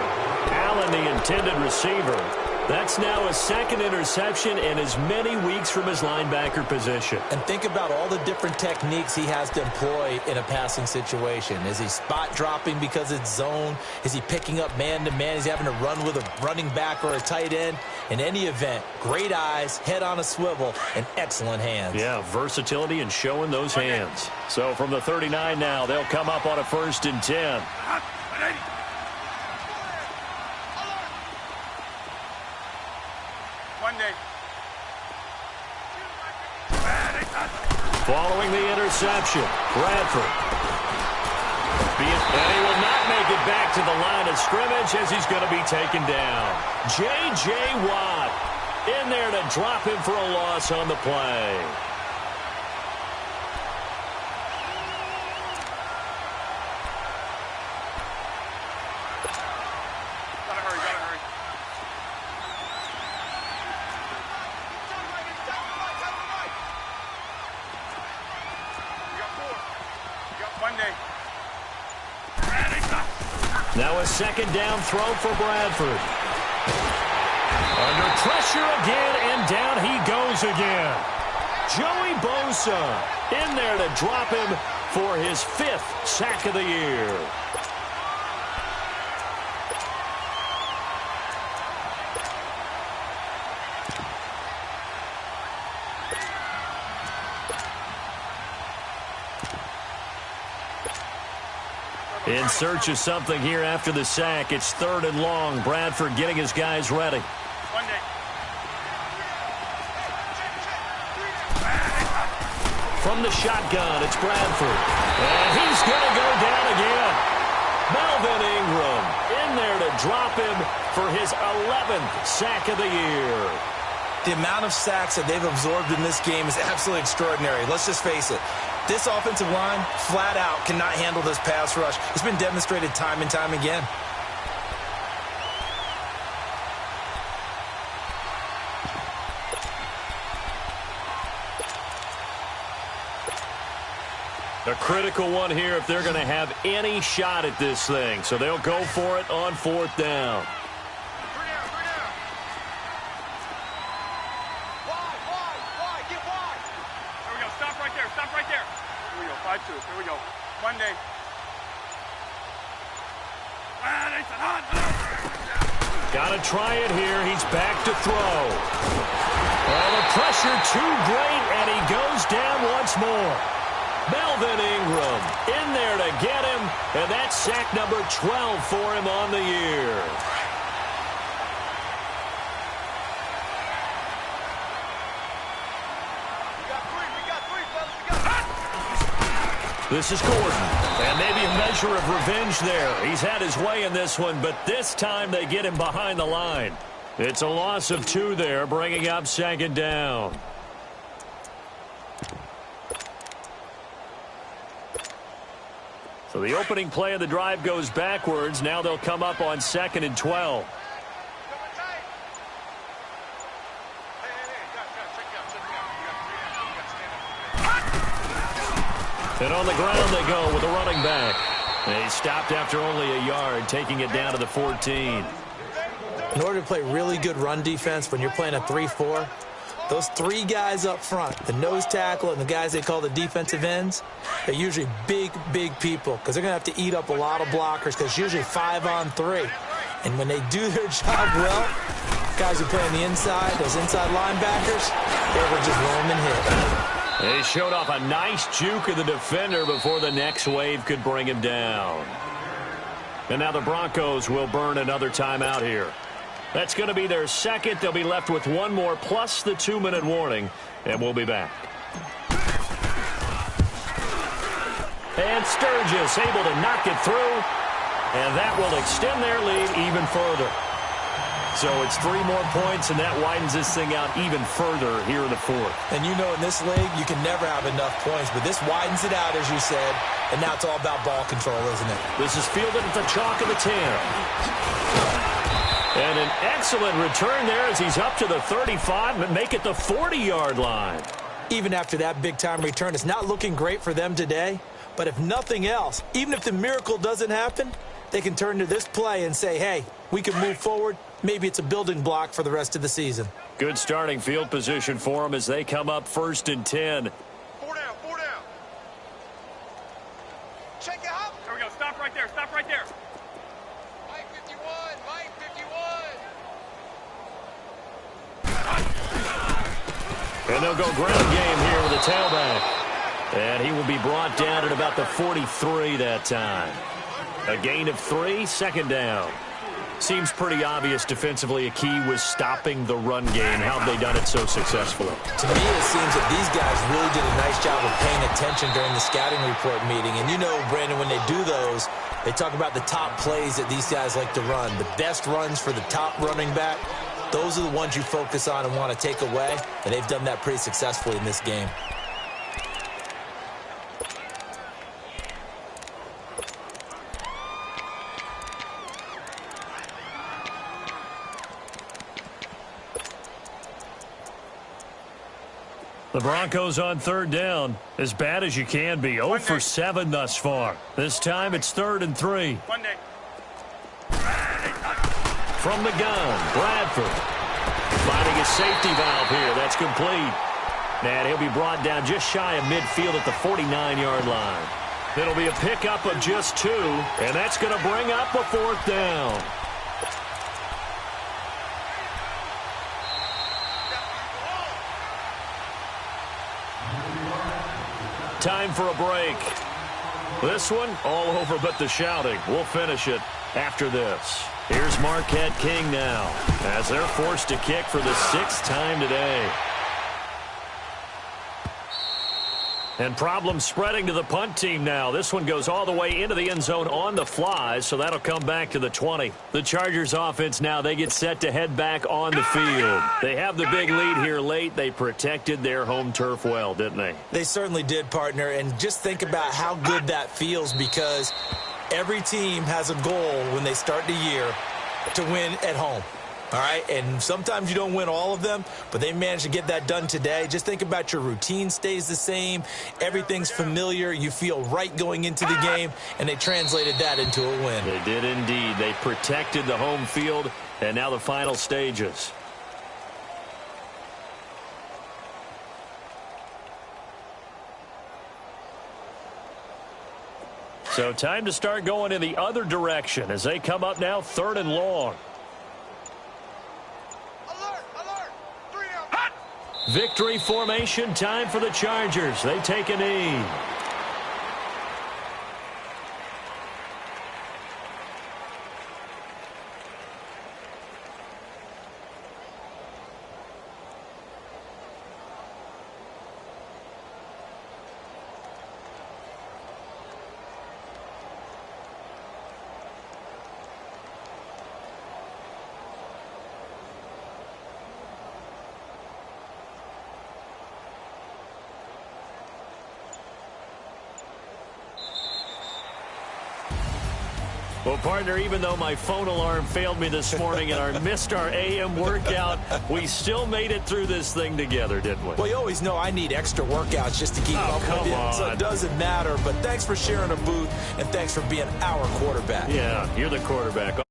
Allen, the intended receiver. That's now a second interception and as many weeks from his linebacker position. And think about all the different techniques he has to employ in a passing situation. Is he spot dropping because it's zone? Is he picking up man-to-man? Is he having to run with a running back or a tight end? In any event, great eyes, head on a swivel, and excellent hands. Yeah, versatility and showing those hands. So from the 39 now, they'll come up on a 1st and 10. Following the interception, Bradford. And he will not make it back to the line of scrimmage as he's going to be taken down. J.J. Watt in there to drop him for a loss on the play. Now a 2nd down throw for Bradford. Under pressure again, and down he goes again. Joey Bosa in there to drop him for his 5th sack of the year. In search of something here after the sack. It's 3rd and long. Bradford getting his guys ready. From the shotgun, it's Bradford. And he's going to go down again. Melvin Ingram in there to drop him for his 11th sack of the year. The amount of sacks that they've absorbed in this game is absolutely extraordinary. Let's just face it. This offensive line, flat out, cannot handle this pass rush. It's been demonstrated time and time again. A critical one here if they're going to have any shot at this thing. So they'll go for it on 4th down. Here we go. Monday. Got to try it here. He's back to throw. Well, the pressure too great, and he goes down once more. Melvin Ingram in there to get him, and that's sack number 12 for him on the year. We got three, fellas. This is Gordon. And maybe a measure of revenge there. He's had his way in this one, but this time they get him behind the line. It's a loss of 2 there, bringing up 2nd down. So the opening play of the drive goes backwards. Now they'll come up on 2nd and 12. And on the ground they go with a running back. And he stopped after only a yard, taking it down to the 14. In order to play really good run defense when you're playing a 3-4, those 3 guys up front, the nose tackle and the guys they call the defensive ends, they're usually big, big people because they're going to have to eat up a lot of blockers because it's usually 5-on-3. And when they do their job well, guys who play on the inside, those inside linebackers, they will just roam and hit. They showed off a nice juke of the defender before the next wave could bring him down. And now the Broncos will burn another timeout here. That's going to be their second. They'll be left with 1 more plus the 2-minute warning, and we'll be back. And Sturgis able to knock it through, and that will extend their lead even further. So it's 3 more points, and that widens this thing out even further here in the 4th. And you know in this league, you can never have enough points, but this widens it out, as you said, and now it's all about ball control, isn't it? This is fielded at the chalk of the 10. And an excellent return there as he's up to the 35 and make it the 40-yard line. Even after that big-time return, it's not looking great for them today, but if nothing else, even if the miracle doesn't happen, they can turn to this play and say, hey, we can move forward. Maybe it's a building block for the rest of the season. Good starting field position for them as they come up 1st and 10. 4 down, 4 down. Check it out. There we go. Stop right there. Stop right there. Mike 51. Mike 51. And they'll go ground game here with a tailback. And he will be brought down at about the 43 that time. A gain of 3, 2nd down. Seems pretty obvious defensively a key was stopping the run game. How have they done it so successfully? To me, it seems that these guys really did a nice job of paying attention during the scouting report meeting. And you know, Brandon, when they do those, they talk about the top plays that these guys like to run. The best runs for the top running back, those are the ones you focus on and want to take away. And they've done that pretty successfully in this game. The Broncos on 3rd down. As bad as you can be. 0 for 7 thus far. This time it's 3rd and 3. Monday. From the gun, Bradford. Finding a safety valve here. That's complete. And he'll be brought down just shy of midfield at the 49-yard line. It'll be a pickup of just 2. And that's going to bring up a 4th down. Time for a break. This one, all over but the shouting. We'll finish it after this. Here's Marquette King now as they're forced to kick for the 6th time today. And problems spreading to the punt team now. This one goes all the way into the end zone on the fly, so that'll come back to the 20. The Chargers offense now, they get set to head back on the field. They have the big lead here late. They protected their home turf well, didn't they? They certainly did, partner. And just think about how good that feels because every team has a goal when they start the year to win at home. All right, and sometimes you don't win all of them, but they managed to get that done today. Just think about your routine stays the same. Everything's familiar. You feel right going into the game, and they translated that into a win. They did indeed. They protected the home field, and now the final stages. So time to start going in the other direction as they come up now 3rd and long. Victory formation time for the Chargers. They take a knee. Well, partner, even though my phone alarm failed me this morning and I missed our AM workout, we still made it through this thing together, didn't we? Well, you always know I need extra workouts just to keep up with you, so it doesn't matter. But thanks for sharing a booth, and thanks for being our quarterback. Yeah, you're the quarterback.